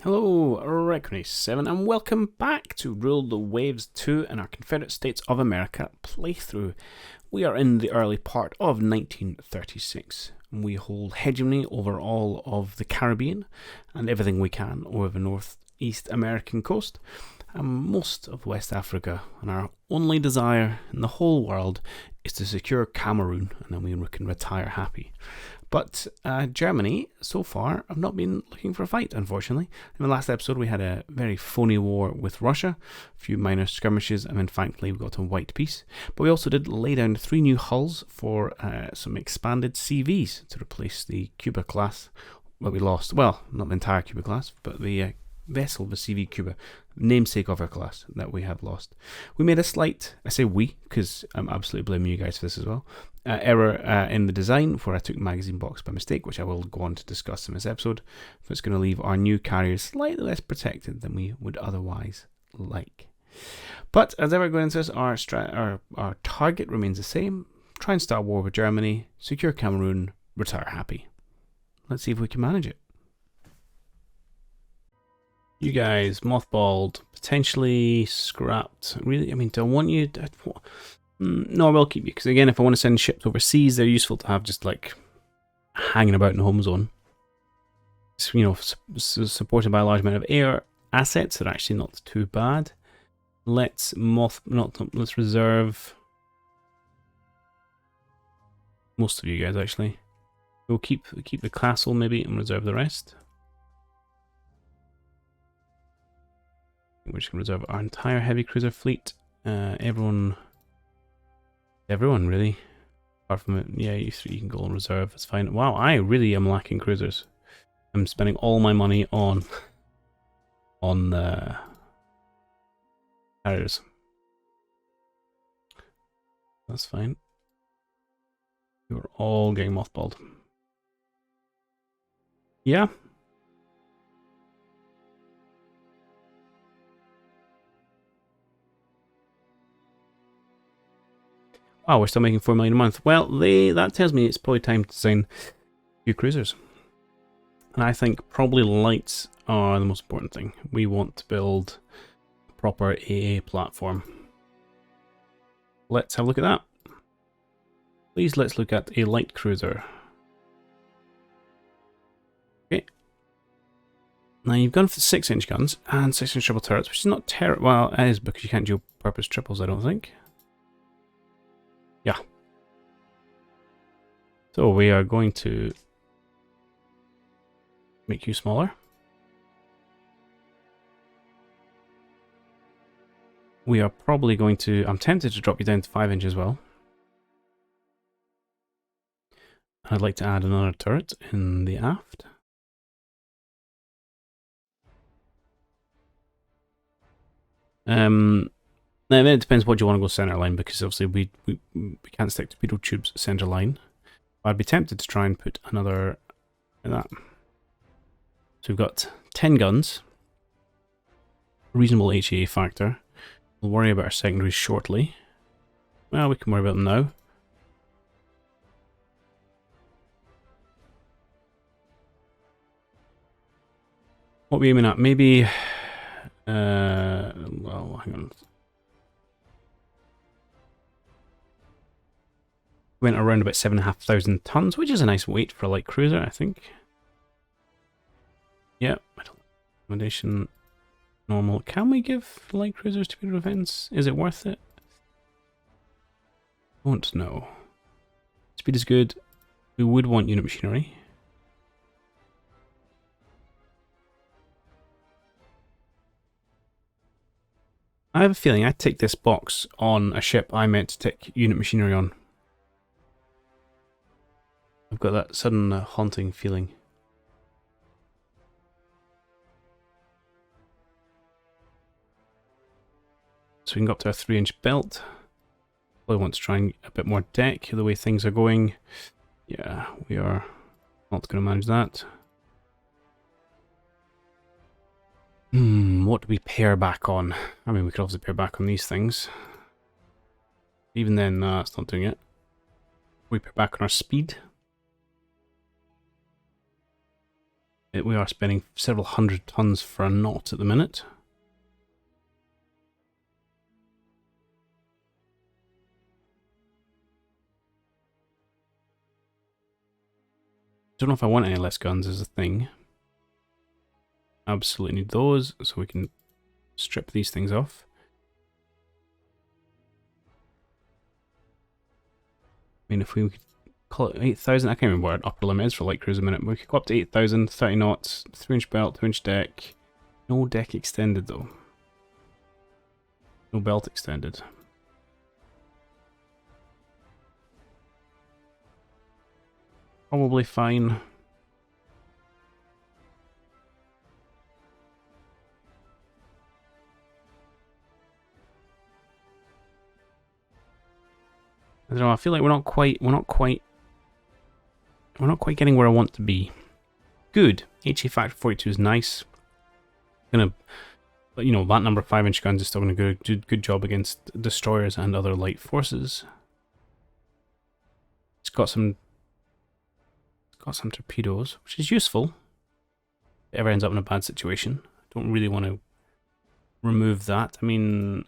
Hello, Reckoning7, and welcome back to Rule the Waves 2 in our Confederate States of America playthrough. We are in the early part of 1936, and we hold hegemony over all of the Caribbean and everything we can over the northeast American coast and most of West Africa, and our only desire in the whole world is to secure Cameroon, and then we can retire happy. But Germany, so far, have not been looking for a fight, unfortunately. In the last episode, we had a very phony war with Russia, a few minor skirmishes, and then thankfully we got a white peace. But we also did lay down 3 new hulls for some expanded CVs to replace the Cuba class that we lost. Well, not the entire Cuba class, but the vessel, the CV Cuba, namesake of our class that we have lost. We made a slight, I say we, because I'm absolutely blaming you guys for this as well, error in the design where I took magazine box by mistake, which I will go on to discuss in this episode. That's going to leave our new carriers slightly less protected than we would otherwise like. But as ever going into this, our target remains the same. Try and start a war with Germany, secure Cameroon, retire happy. Let's see if we can manage it. You guys, mothballed, potentially scrapped. Really, I mean, do I want you? No, I will keep you, because again, if I want to send ships overseas, they're useful to have just like hanging about in the home zone. So, you know, supported by a large amount of air assets that are actually not too bad. Let's reserve most of you guys actually. We'll keep the castle maybe and reserve the rest. We're just going to reserve our entire heavy cruiser fleet. Everyone really. Apart from it, yeah, you can go on reserve. It's fine. Wow, I really am lacking cruisers. I'm spending all my money on carriers. That's fine. You're all getting mothballed. Yeah. Oh, we're still making 4 million a month. Well, that tells me it's probably time to design a few cruisers. And I think probably lights are the most important thing. We want to build a proper AA platform. Let's have a look at that. Please, let's look at a light cruiser. Okay. Now you've gone for 6-inch guns and 6-inch triple turrets, which is not terrible. Well, it is because you can't dual purpose triples, I don't think. Yeah. So we are going to make you smaller. We are probably going to... I'm tempted to drop you down to 5 inches as well. I'd like to add another turret in the aft. Now then it depends what you want to go center line, because obviously we can't stick torpedo tubes center line. I'd be tempted to try and put another like that. So we've got 10 guns, reasonable HEA factor. We'll worry about our secondaries shortly. Well, we can worry about them now. What are we aiming at? Maybe, well, hang on. Went around about 7,500 tons, which is a nice weight for a light cruiser, I think. Yeah, accommodation normal. Can we give light cruisers torpedo defense? Is it worth it? Won't know. Speed is good. We would want unit machinery. I have a feeling I'd take this box on a ship I meant to take unit machinery on. I've got that sudden haunting feeling. So we can go up to a 3-inch belt. Probably want to try and get a bit more deck the way things are going. Yeah, we are not going to manage that. What do we pair back on? I mean, we could obviously pair back on these things. Even then, that's not doing it. We pair back on our speed. We are spending several hundred tons for a knot at the minute. Don't know if I want any less guns as a thing. Absolutely need those, so we can strip these things off. I mean, if we could call it 8,000, I can't remember what our upper limit is for light cruise a minute, but we could go up to 8,000, 30 knots, 3-inch belt, 2-inch deck. No deck extended though. No belt extended. Probably fine. I don't know, I feel like we're not quite getting where I want to be. Good. HA factor 42 is nice. But you know, that number of 5-inch guns is still going to do a good job against destroyers and other light forces. It's got some torpedoes, which is useful. If it ever ends up in a bad situation. Don't really want to remove that. I mean,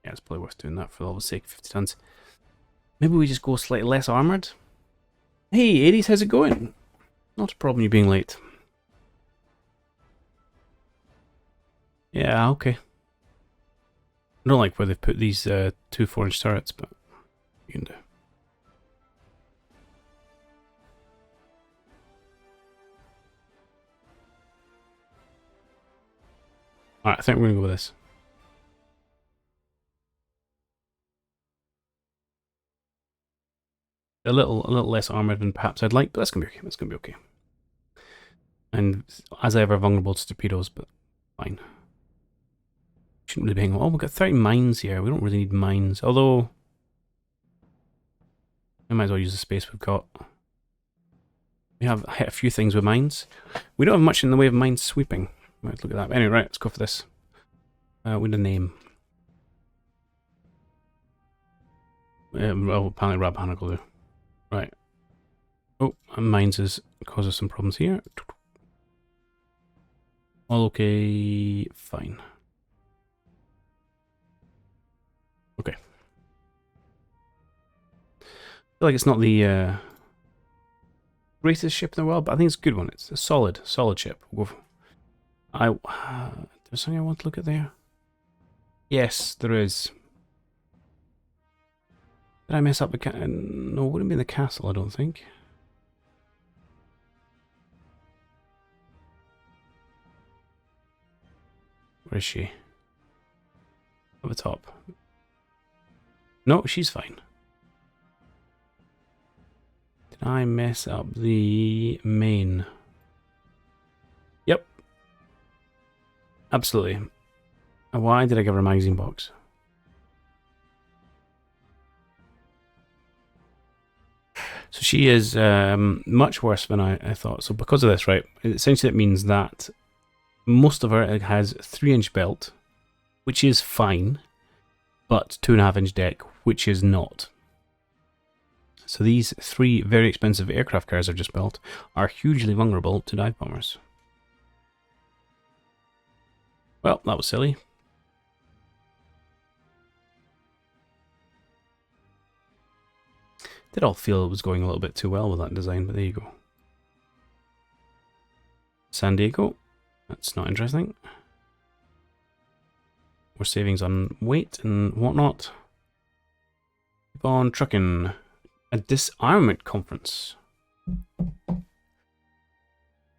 yeah, it's probably worth doing that for all the sake of 50 tons. Maybe we just go slightly less armoured. Hey, 80s, how's it going? Not a problem you being late. Yeah, okay. I don't like where they've put these 2 4-inch turrets, but you can do. Alright, I think we're going to go with this. A little less armoured than perhaps I'd like, but that's going to be okay. That's going to be okay. And as ever, vulnerable to torpedoes, but fine. Shouldn't really be hanging on. Oh, we've got 30 mines here. We don't really need mines. Although, I might as well use the space we've got. We have hit a few things with mines. We don't have much in the way of mine sweeping. Let's look at that. But anyway, right, let's go for this. With a name. Well, apparently Rappahannock will do. Right. Oh, mines has caused us some problems here. All okay, fine. Okay. I feel like it's not the greatest ship in the world, but I think it's a good one. It's a solid ship. We'll go for, there's something I want to look at there. Yes, there is. Did I mess up the no, it wouldn't be the castle, I don't think. Where is she? At the top. No, she's fine. Did I mess up the main? Yep. Absolutely. Why did I give her a magazine box? So she is much worse than I thought. So because of this, right, essentially it means that most of her has 3-inch belt, which is fine, but 2.5-inch deck, which is not. So these 3 very expensive aircraft carriers I've just built are hugely vulnerable to dive bombers. Well, that was silly. Did all feel it was going a little bit too well with that design, but there you go. San Diego. That's not interesting. More savings on weight and whatnot. Keep on trucking. A disarmament conference.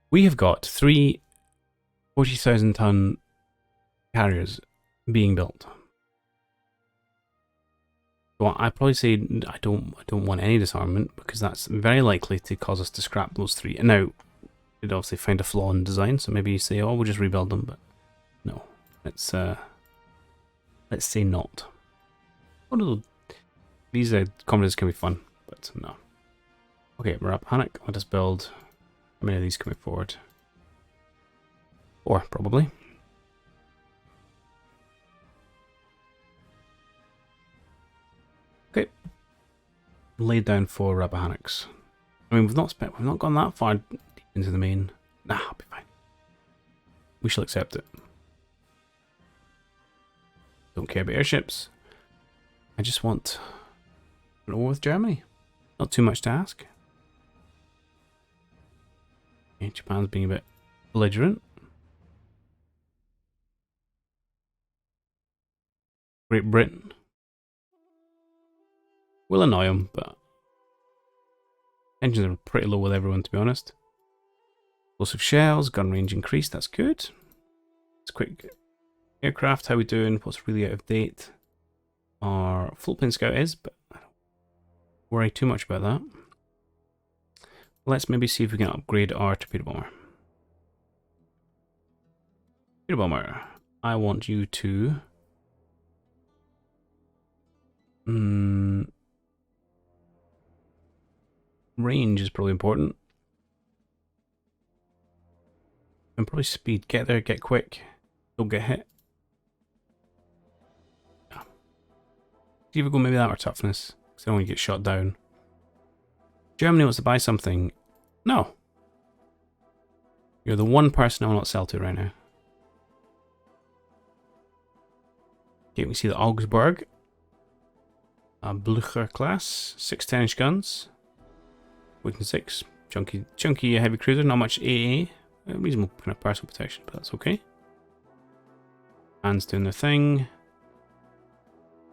We have got 3 40,000 ton carriers being built. Well, I'd probably say I don't want any disarmament because that's very likely to cause us to scrap those 3. And now, you'd obviously find a flaw in design, so maybe you say, oh, we'll just rebuild them, but no. Let's say not. What are those? These combos can be fun, but no. Okay, we're up. Panic. Let us build. How many of these coming forward? 4, probably. Okay. Laid down 4 Rappahannocks. I mean, we've not gone that far into the main. Nah, I'll be fine. We shall accept it. Don't care about airships. I just want an war with Germany. Not too much to ask. Okay, Japan's being a bit belligerent. Great Britain will annoy them, but tensions are pretty low with everyone, to be honest. Explosive shells, gun range increased, that's good. It's quick aircraft, how we doing? What's really out of date? Our floatplane scout is, but I don't worry too much about that. Let's maybe see if we can upgrade our torpedo bomber. Torpedo bomber, I want you to range is probably important. And probably speed. Get there, get quick. Don't get hit. Yeah. Either go maybe that or toughness, because I don't want to get shot down. Germany wants to buy something. No. You're the one person I will not sell to right now. Okay, we see the Augsburg. Blücher class, 6 10-inch guns, weakness 6, chunky heavy cruiser, not much AA, reasonable kind of personal protection, but that's okay. Japan's doing their thing.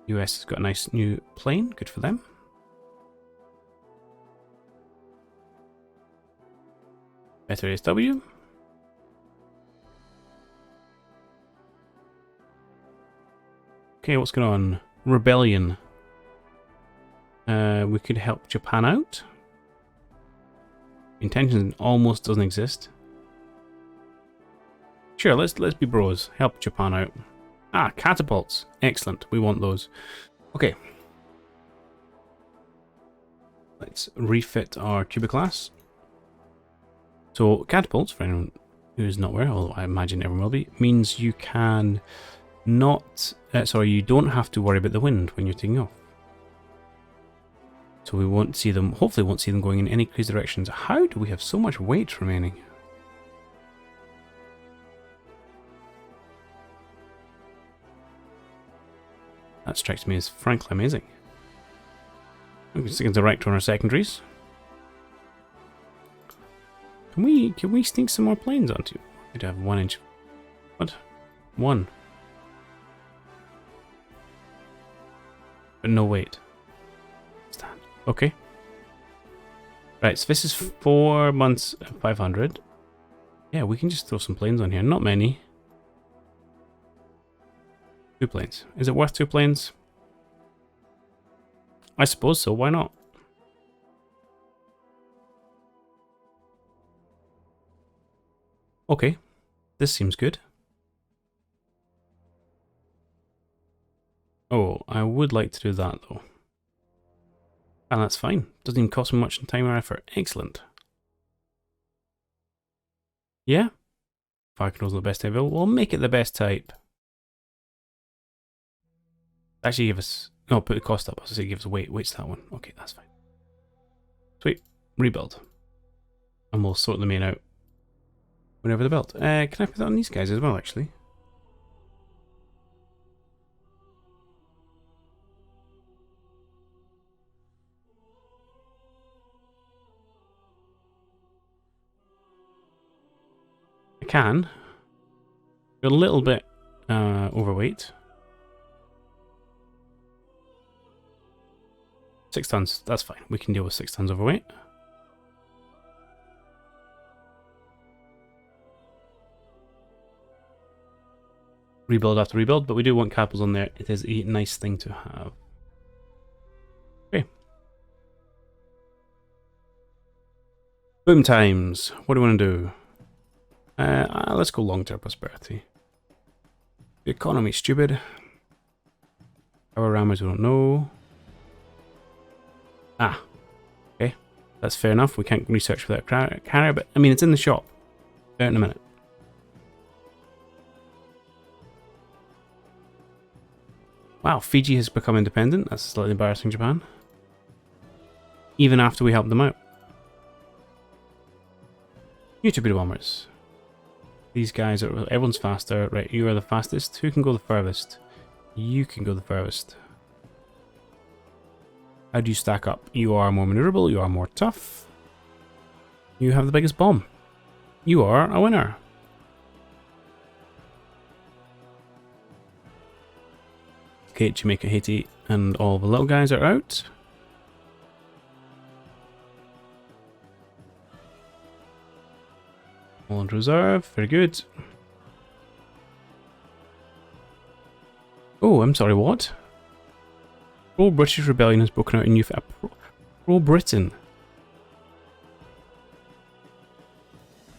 US has got a nice new plane, good for them. Better ASW. Okay, what's going on? Rebellion. We could help Japan out. Intention almost doesn't exist. Sure, let's be bros. Help Japan out. Ah, catapults. Excellent. We want those. Okay. Let's refit our Cuba class. So catapults, for anyone who's not aware, although I imagine everyone will be, means you can not. You don't have to worry about the wind when you're taking off. So we won't see them, hopefully won't see them going in any crazy directions. How do we have so much weight remaining? That strikes me as frankly amazing. We can stick a direct on our secondaries. Can we sneak some more planes onto? We'd have 1 inch. What? 1. But no weight. Stand. Okay. Right, so this is 4 months 500. Yeah, we can just throw some planes on here. Not many. 2 planes. Is it worth 2 planes? I suppose so. Why not? Okay. This seems good. Oh, I would like to do that though. And that's fine. Doesn't even cost me much in time or effort. Excellent. Yeah? Fire control's the best type. We'll make it the best type. Actually give us... No, put the cost up. I was going to say give us weight. Weight's that one. Okay, that's fine. Sweet. Rebuild. And we'll sort the main out whenever they're built. Can I put that on these guys as well, actually? I can. You're a little bit overweight. 6 tons, that's fine. We can deal with 6 tons overweight. Rebuild after rebuild, but we do want capitals on there. It is a nice thing to have. Okay. Boom times. What do we want to do? Let's go long-term prosperity. The economy's stupid. Our rammers we don't know. Ah, okay. That's fair enough. We can't research without carrier, but I mean, it's in the shop. Out in a minute. Wow, Fiji has become independent. That's slightly embarrassing, Japan. Even after we helped them out. New torpedo bombers. These guys are... Everyone's faster. Right, you are the fastest. Who can go the furthest? You can go the furthest. How do you stack up? You are more maneuverable. You are more tough. You have the biggest bomb. You are a winner. Okay, Jamaica, Haiti, and all the little guys are out. All in reserve. Very good. Oh, I'm sorry, what? Pro-British rebellion has broken out in youth. Pro-Britain.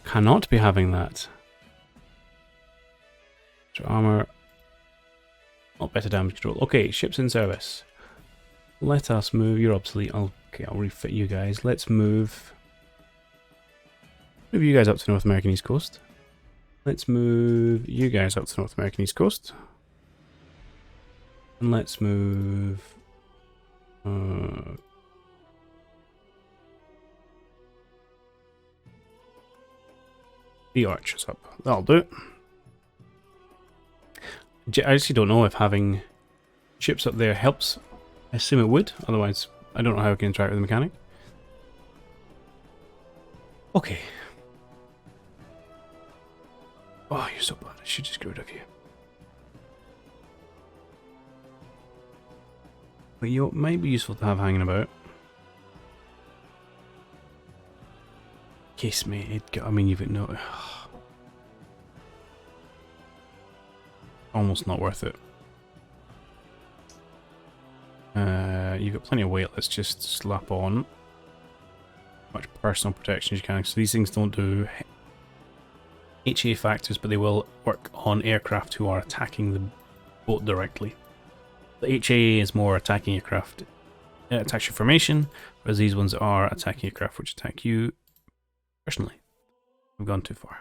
Cannot be having that. Armor. Not better damage control. Okay, ships in service. Let us move. You're obsolete. Okay, I'll refit you guys. Let's move. Move you guys up to North American East Coast. Let's move you guys up to North American East Coast. And let's move... the archers up. That'll do. I actually don't know if having ships up there helps. I assume it would. Otherwise, I don't know how I can interact with the mechanic. Okay. Oh, you're so bad. I should just get rid of you. But you might be useful to have hanging about. Casemate. I mean, you've got no... Almost not worth it. You've got plenty of weight. Let's just slap on much personal protection as you can. So these things don't do HA factors, but they will work on aircraft who are attacking the boat directly. The HA is more attacking aircraft, attacks your formation, whereas these ones are attacking aircraft which attack you personally. I've gone too far.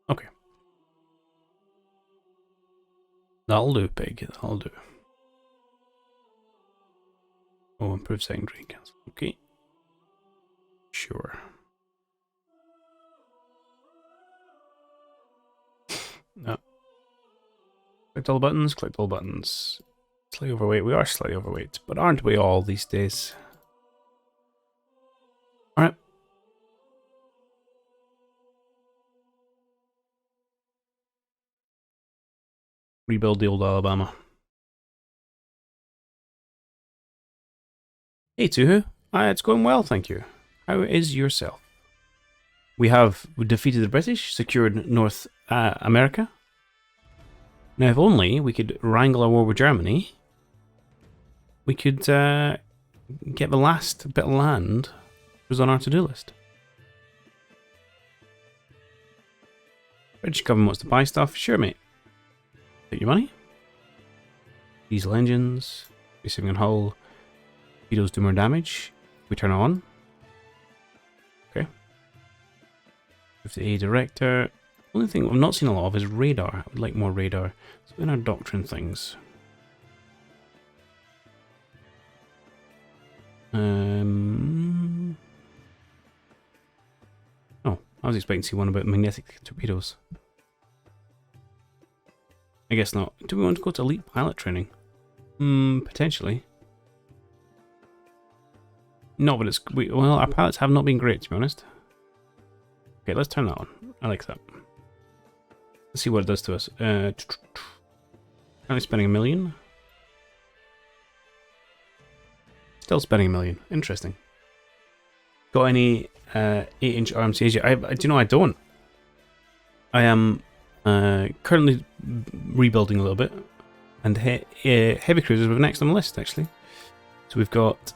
Okay. That'll do, pig. That'll do. Oh, improve secondary cancel. Okay. Sure. No. Clicked all the buttons, clicked all buttons. Slightly overweight. We are slightly overweight, but aren't we all these days? Alright. Rebuild the old Alabama. Hey Tuhu, it's going well, thank you. How is yourself? We have defeated the British, secured North America. Now if only we could wrangle a war with Germany, we could get the last bit of land that was on our to-do list. British government wants to buy stuff, sure mate. Take your money. Diesel engines, racing on hull. Torpedoes do more damage. We turn on. Okay. 50A director. Only thing I've not seen a lot of is radar. I would like more radar. So in our doctrine things. Oh, I was expecting to see one about magnetic torpedoes. I guess not. Do we want to go to elite pilot training? Potentially. No, but it's... well, our pilots have not been great, to be honest. Okay, let's turn that on. I like that. Let's see what it does to us. Currently spending $1 million. Still spending $1 million. Interesting. Got any 8-inch RMCs yet? Do you know I don't? I am currently rebuilding a little bit. And heavy cruisers were next on the list, actually. So we've got...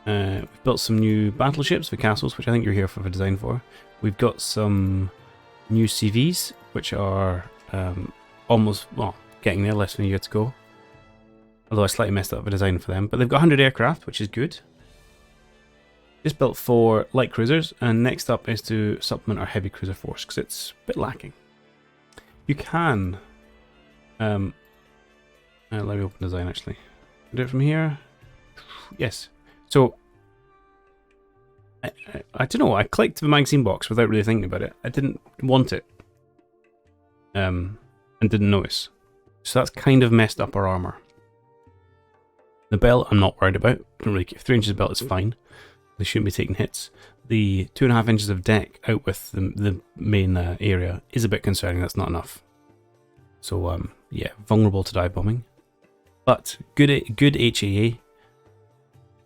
we've built some new battleships for castles, which I think you're here for the design for. We've got some new CVs, which are almost, well, getting there, less than a year to go. Although I slightly messed up the design for them. But they've got 100 aircraft, which is good. Just built 4 light cruisers, and next up is to supplement our heavy cruiser force, because it's a bit lacking. You can... let me open design, actually. Do it from here. Yes. So, I don't know, I clicked the magazine box without really thinking about it. I didn't want it. And didn't notice. So that's kind of messed up our armour. The belt I'm not worried about. Don't really care. 3 inches of belt is fine. They shouldn't be taking hits. The 2.5 inches of deck out with the main area is a bit concerning. That's not enough. So yeah, vulnerable to dive bombing. But good HAA.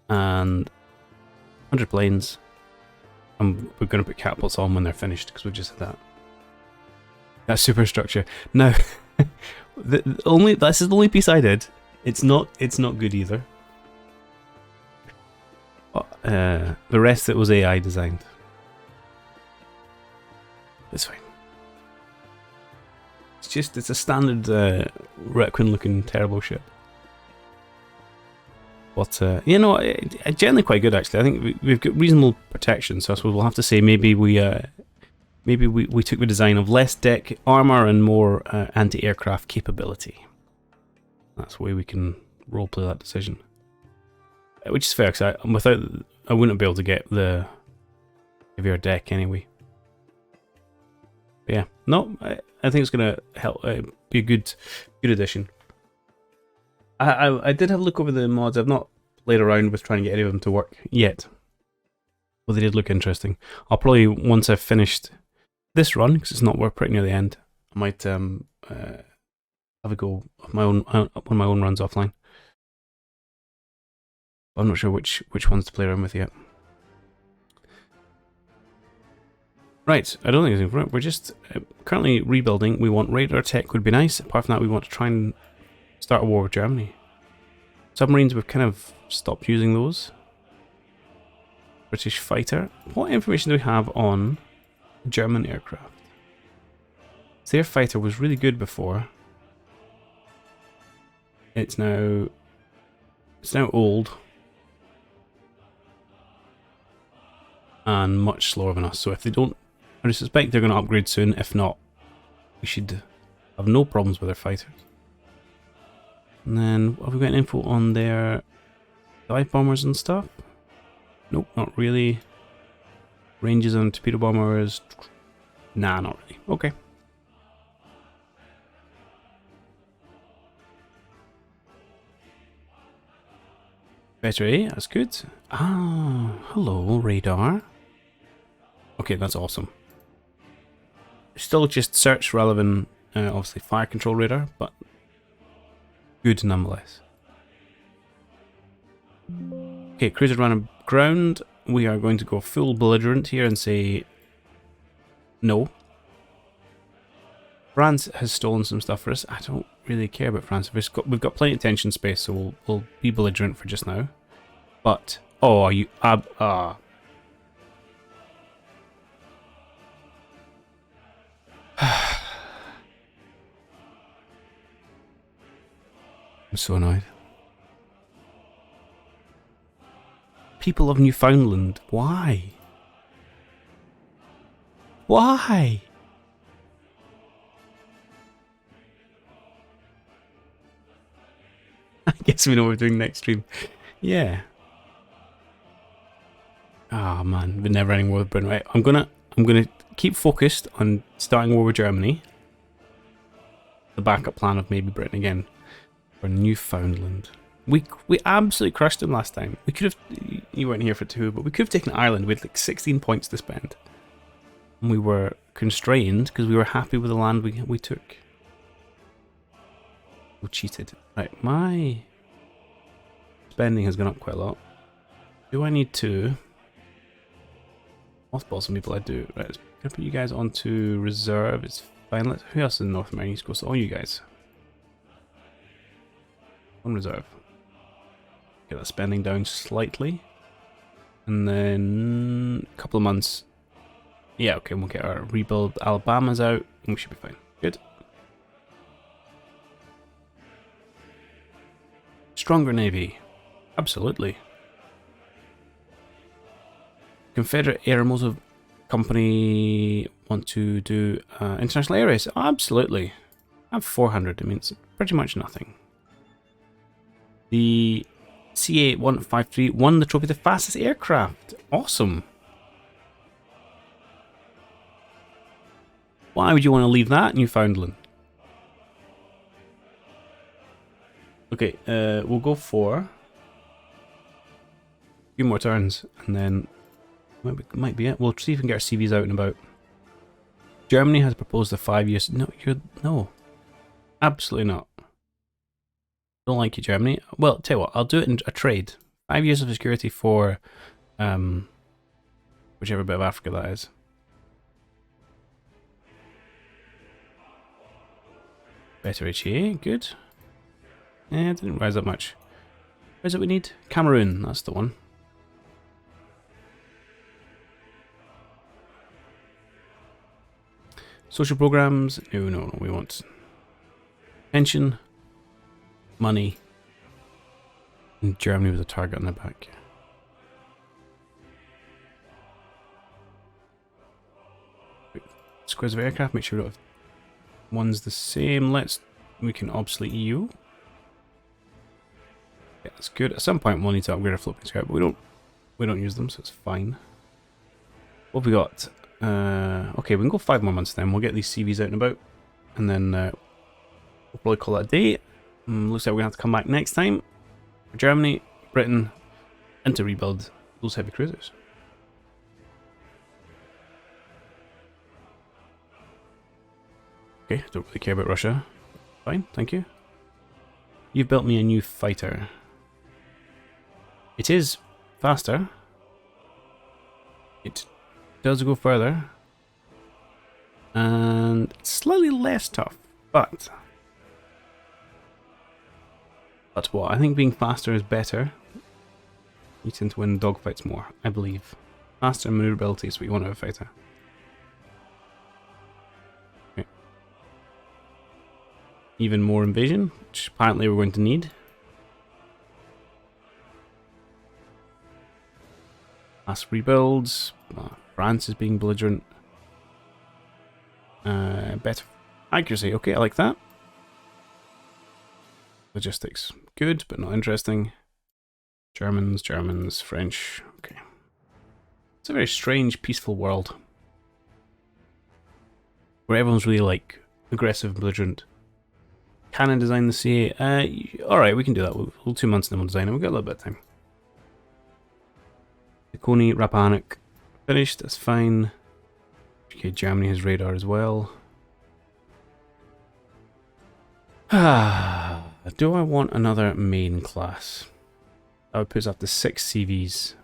And 100 planes. And we're going to put catapults on when they're finished because we just had that. That superstructure. Now, this is the only piece I did. It's not good either. The rest of it was AI designed. It's fine. It's a standard Requin looking terrible ship. But you know, generally quite good actually. I think we've got reasonable protection, so I suppose we'll have to say maybe we took the design of less deck armor and more anti-aircraft capability. That's the way we can roleplay that decision. Which is fair, because I wouldn't be able to get the heavier deck anyway. But yeah, no, I think it's going to help be a good addition. I did have a look over the mods. I've not played around with trying to get any of them to work yet. But they did look interesting. I'll probably, once I've finished this run, because we're pretty near the end, I might have a go of one of my own runs offline. I'm not sure which ones to play around with yet. Right, I don't think there's anything for it. We're just currently rebuilding. We want radar tech would be nice. Apart from that, we want to try and start a war with Germany. Submarines, we've kind of stopped using those. British fighter. What information do we have on German aircraft? Their fighter was really good before. It's now old. And much slower than us. So if they don't, I suspect they're going to upgrade soon. If not, we should have no problems with their fighters. And then, have we got info on their dive bombers and stuff? Nope, not really. Ranges on torpedo bombers? Nah, not really. Okay. Better A, that's good. Ah, hello, radar. Okay, that's awesome. Still just search rather than, obviously, fire control radar, but good nonetheless. Okay, cruiser run aground. We are going to go full belligerent here and say no. France has stolen some stuff for us. I don't really care about France. We've got plenty of tension space, so we'll be belligerent for just now. But oh, are you I'm so annoyed. People of Newfoundland, why? Why? I guess we know what we're doing next stream. Yeah. Ah, oh, man, we're never ending war with Britain. Right, I'm gonna keep focused on starting war with Germany. The backup plan of maybe Britain again. For Newfoundland. We absolutely crushed them last time. We could have, you weren't here for 2, but we could have taken Ireland. We had like 16 points to spend. And we were constrained because we were happy with the land we took. We cheated. Right, my spending has gone up quite a lot. Do I need to mothball some people? I do. Right, let's put you guys onto reserve. It's fine. Who else in North America? Go so all you guys. On reserve. Get that spending down slightly. And then a couple of months. Yeah, okay, we'll get our rebuild Alabama's out and we should be fine. Good. Stronger Navy. Absolutely. Confederate Aeromotive Company want to do international air race. Absolutely. I have 400. I mean, it's pretty much nothing. The CA-153 won the trophy, the fastest aircraft. Awesome. Why would you want to leave that, Newfoundland? Okay, we'll go for a few more turns, and then might be it. We'll see if we can get our CVs out and about. Germany has proposed a 5 years. No, absolutely not. Don't like you, Germany. Well, tell you what, I'll do it in a trade. 5 years of security for whichever bit of Africa that is. Better HA, good. Yeah, it didn't rise that much. Where's it we need? Cameroon, that's the one. Social programs, no, we want pension, money, and Germany with a target on their back. Squares of aircraft, make sure we don't have one's the same. We can obsolete EU. Yeah, that's good. At some point we'll need to upgrade our floating scout, but we don't use them, so it's fine. What have we got? Okay, we can go 5 more months then. We'll get these CVs out and about, and then we'll probably call that a day. Looks like we're gonna have to come back next time. Germany, Britain, and to rebuild those heavy cruisers. Okay, don't really care about Russia. Fine, thank you. You've built me a new fighter. It is faster. It does go further. And it's slightly less tough, but what? I think being faster is better. You tend to win dogfights more, I believe. Faster maneuverability is what you want out of a fighter. Okay. Even more invasion, which apparently we're going to need. Mass rebuilds. France is being belligerent. Better accuracy. Okay, I like that. Logistics. Good, but not interesting. Germans, French. Okay. It's a very strange, peaceful world. Where everyone's really, like, aggressive and belligerent. Can I design the CA? Alright, we can do that. We'll 2 months and then we'll design it. We've got a little bit of time. Ikoni, Rappahannock. Finished, that's fine. Okay, Germany has radar as well. Do I want another main class? That would put us up to 6 CVs.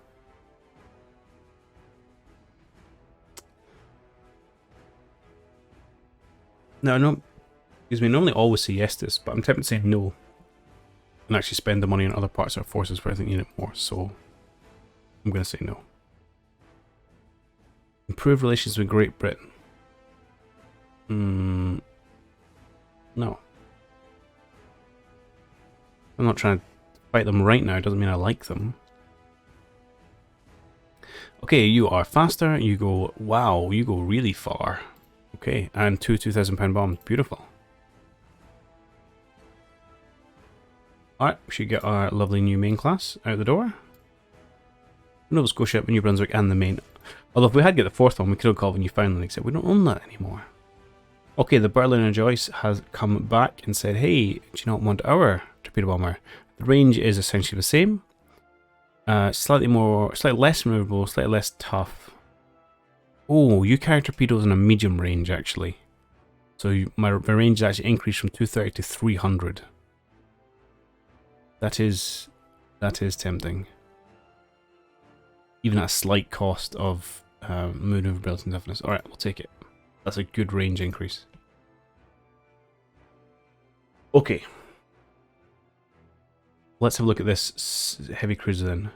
No, excuse me, normally always say yes to this, but I'm tempted to say no. And actually spend the money on other parts of our forces where I think we need it more, so I'm going to say no. Improve relations with Great Britain. No. I'm not trying to fight them right now, it doesn't mean I like them. Okay, you are faster, you go, wow, you go really far. Okay, and 2 2,000-pound bombs, beautiful. Alright, we should get our lovely new main class out the door. Nova Scotia, New Brunswick, and the main. Although if we had get the 4th one, we could have called Newfoundland, except we don't own that anymore. Okay, the Berliner Joyce has come back and said, hey, do you not want our torpedo bomber? The range is essentially the same. Slightly less maneuverable, slightly less tough. Oh, you carry torpedoes in a medium range, actually. So my range is actually increased from 230 to 300. That is tempting. Even at a slight cost of maneuverability and toughness. Alright, we'll take it. That's a good range increase. Okay. Let's have a look at this heavy cruiser then.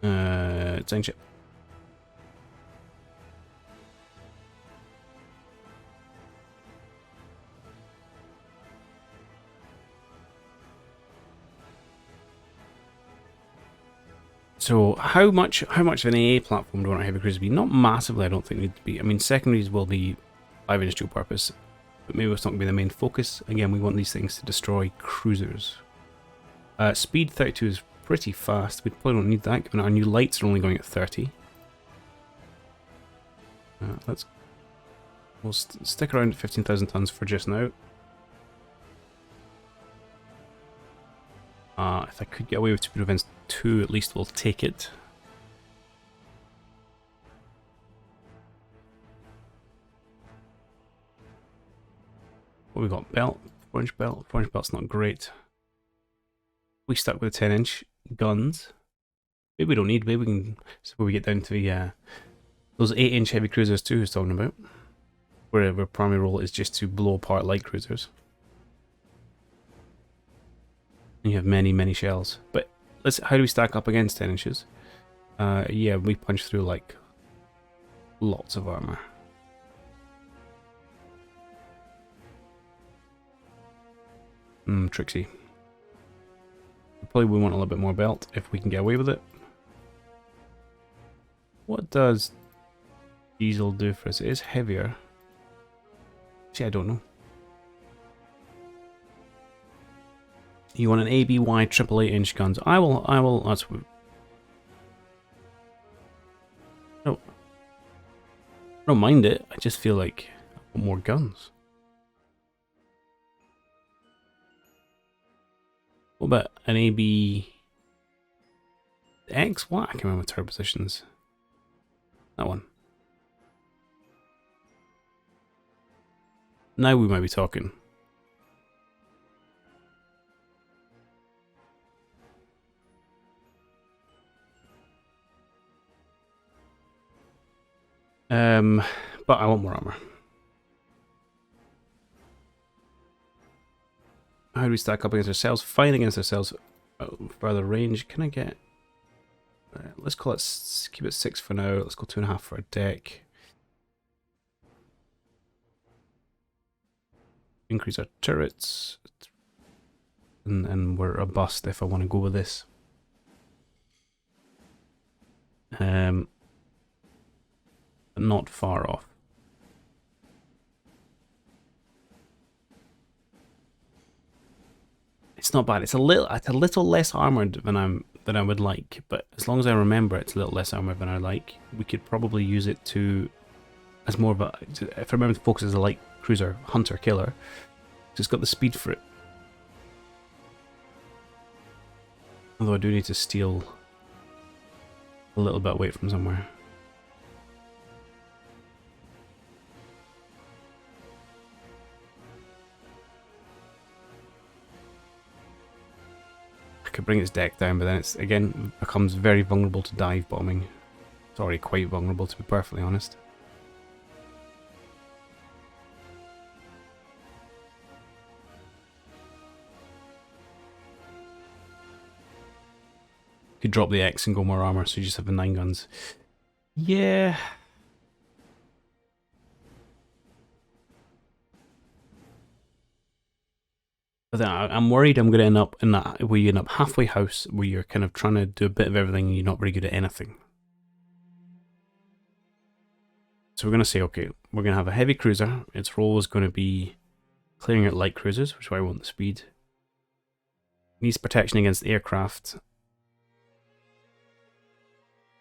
Design ship. So how much of an AA platform do I want a heavy cruiser to be? Not massively, I don't think they need to be. I mean, secondaries will be 5-inch dual purpose, but maybe it's not going to be the main focus. Again, we want these things to destroy cruisers. Speed 32 is pretty fast. We probably don't need that, given our new lights are only going at 30. We'll stick around at 15,000 tons for just now. If I could get away with 2 prevents 2, at least we'll take it. What we got? Belt, 4-inch belt. 4-inch belt's not great. We stuck with the 10-inch guns. Maybe we don't need. Maybe we can. So we get down to the those 8-inch heavy cruisers too. Who's talking about? Where primary role is just to blow apart light cruisers. And you have many shells. But how do we stack up against 10 inches? Yeah, we punch through like lots of armor. Tricksy. Probably we want a little bit more belt if we can get away with it. What does diesel do for us? It is heavier. See, I don't know. You want an ABY triple 8-inch guns? I will. That's. No, I don't mind it. I just feel like I want more guns. What about an AB X? What? I can't remember turret positions. That one. Now we might be talking. But I want more armor. How do we stack up against ourselves? Fine against ourselves. Further range. Can I get? Let's call it. Keep it 6 for now. Let's go 2.5 for a deck. Increase our turrets, and we're a bust if I want to go with this. But not far off. It's not bad. It's a little less armored than I would like, but as long as I remember it's a little less armored than I like, we could probably use it as more of a. If I remember to focus as a light cruiser hunter killer, it's got the speed for it. Although I do need to steal a little bit of weight from somewhere. I could bring its deck down, but then it's again becomes very vulnerable to dive bombing. It's already quite vulnerable, to be perfectly honest. Could drop the X and go more armor, so you just have the 9 guns. Yeah. But then I'm worried I'm going to end up in that where you end up halfway house, where you're kind of trying to do a bit of everything and you're not very good at anything. So we're going to say, okay, we're going to have a heavy cruiser. Its role is going to be clearing out light cruisers, which is why I want the speed. Needs protection against aircraft.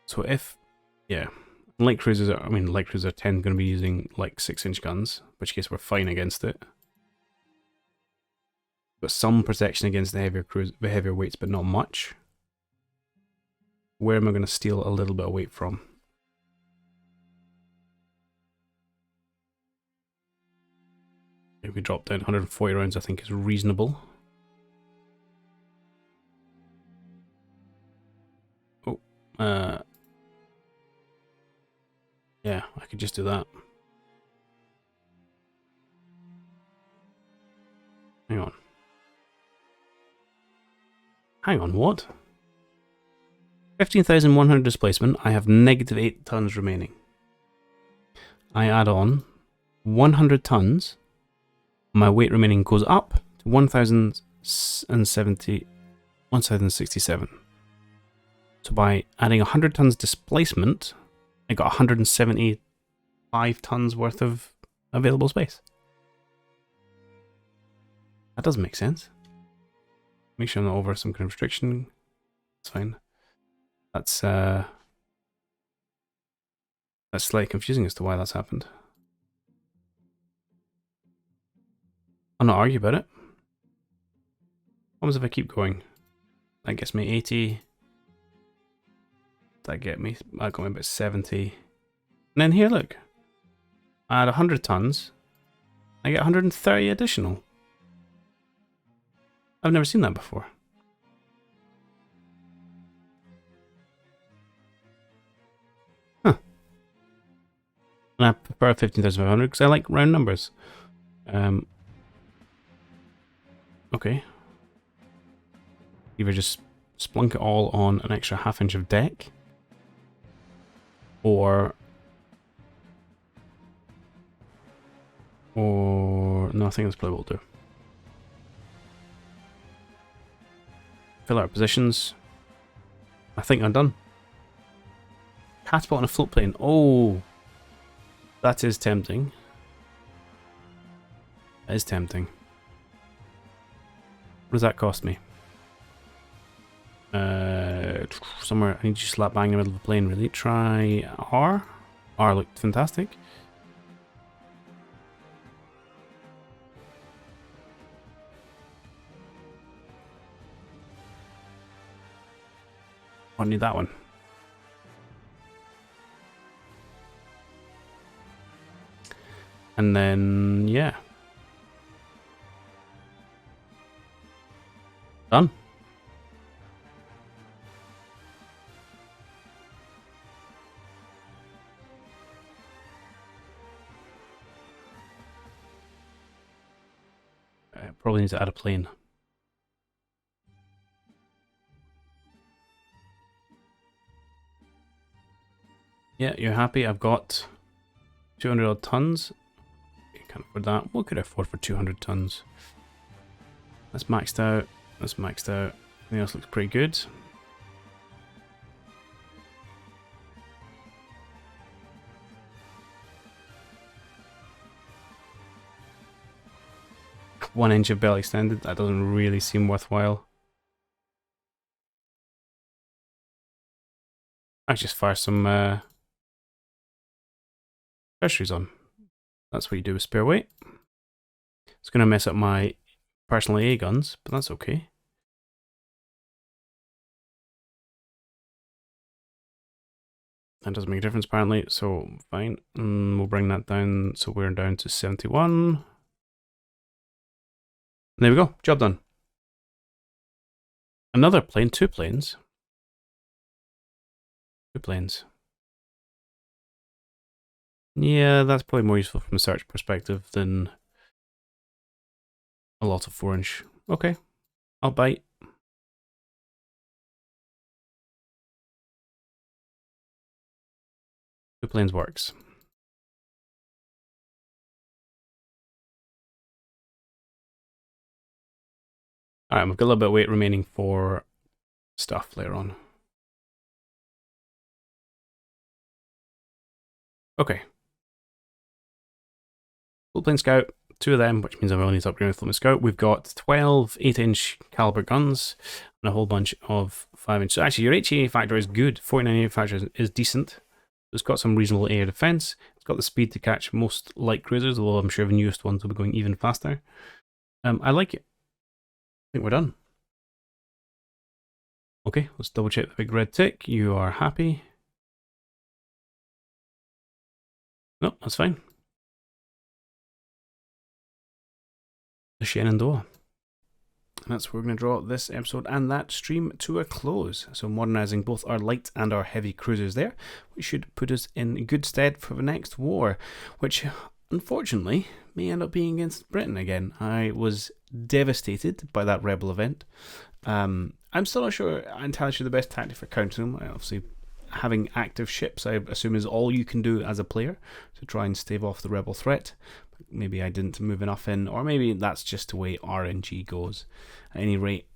So if, yeah, light cruisers are, light cruisers are 10 going to be using like 6-inch guns, in which case we're fine against it. Got some protection against the heavier weights, but not much. Where am I going to steal a little bit of weight from? If we drop down 140 rounds, I think is reasonable. Oh, yeah, I could just do that. Hang on. Hang on, what? 15,100 displacement. I have negative 8 tons remaining. I add on 100 tons. My weight remaining goes up to 1,067. So by adding 100 tons displacement, I got 175 tons worth of available space. That doesn't make sense. Make sure I'm not over some kind of restriction. That's fine. That's That's slightly confusing as to why that's happened. I'll not argue about it. What happens if I keep going? That gets me 80. That got me about 70. And then here, look. I had 100 tons. I get 130 additional. I've never seen that before. Huh. And I prefer 15,500 because I like round numbers. Okay. Either just splunk it all on an extra ½ inch of deck. Or no, I think that's probably what we'll do. Fill our positions. I think I'm done. Catapult on a float plane. Oh, that is tempting. That is tempting. What does that cost me? Somewhere, I need to slap bang in the middle of the plane, really. Try R. R looked fantastic. I need that one. And then, yeah. Done. Probably need to add a plane. Yeah, you're happy? I've got 200 odd tons. You can't afford that. What could I afford for 200 tons? That's maxed out. That's maxed out. Everything else looks pretty good. One inch of belt extended. That doesn't really seem worthwhile. I just fire some tertiaries on. That's what you do with spare weight. It's going to mess up my personal AA guns, but that's okay. That doesn't make a difference apparently, so fine. We'll bring that down so we're down to 71. And there we go, job done. Another plane, 2 planes. 2 planes. Yeah, that's probably more useful from a search perspective than a lot of 4-inch. Okay, I'll bite. Two planes works. Alright, we've got a little bit of weight remaining for stuff later on. Okay. Full plane scout, 2 of them, which means I only need to upgrade with full plane scout. We've got 12 8-inch caliber guns and a whole bunch of 5-inch. So actually, your HE factor is good. 49 factor is decent. It's got some reasonable air defense. It's got the speed to catch most light cruisers, although I'm sure the newest ones will be going even faster. I like it. I think we're done. Okay, let's double check the big red tick. You are happy. No, that's fine. The Shenandoah. And that's where we're going to draw this episode and that stream to a close. So modernising both our light and our heavy cruisers there, which should put us in good stead for the next war, which unfortunately may end up being against Britain again. I was devastated by that rebel event. I'm still not entirely sure the best tactic for countering them. Obviously, having active ships, I assume, is all you can do as a player to try and stave off the rebel threat. Maybe I didn't move enough in, or maybe that's just the way RNG goes. At any rate,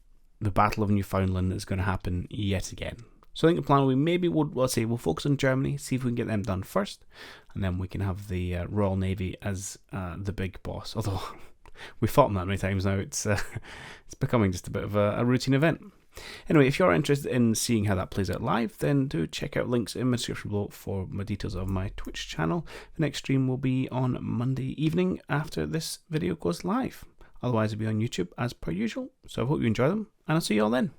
the Battle of Newfoundland is going to happen yet again. So I think the plan will be maybe we'll focus on Germany, see if we can get them done first, and then we can have the Royal Navy as the big boss. Although we've fought them that many times now, it's becoming just a bit of a routine event. Anyway, if you're interested in seeing how that plays out live, then do check out links in my description below for my details of my Twitch channel. The next stream will be on Monday evening after this video goes live. Otherwise, it'll be on YouTube as per usual. So I hope you enjoy them, and I'll see you all then.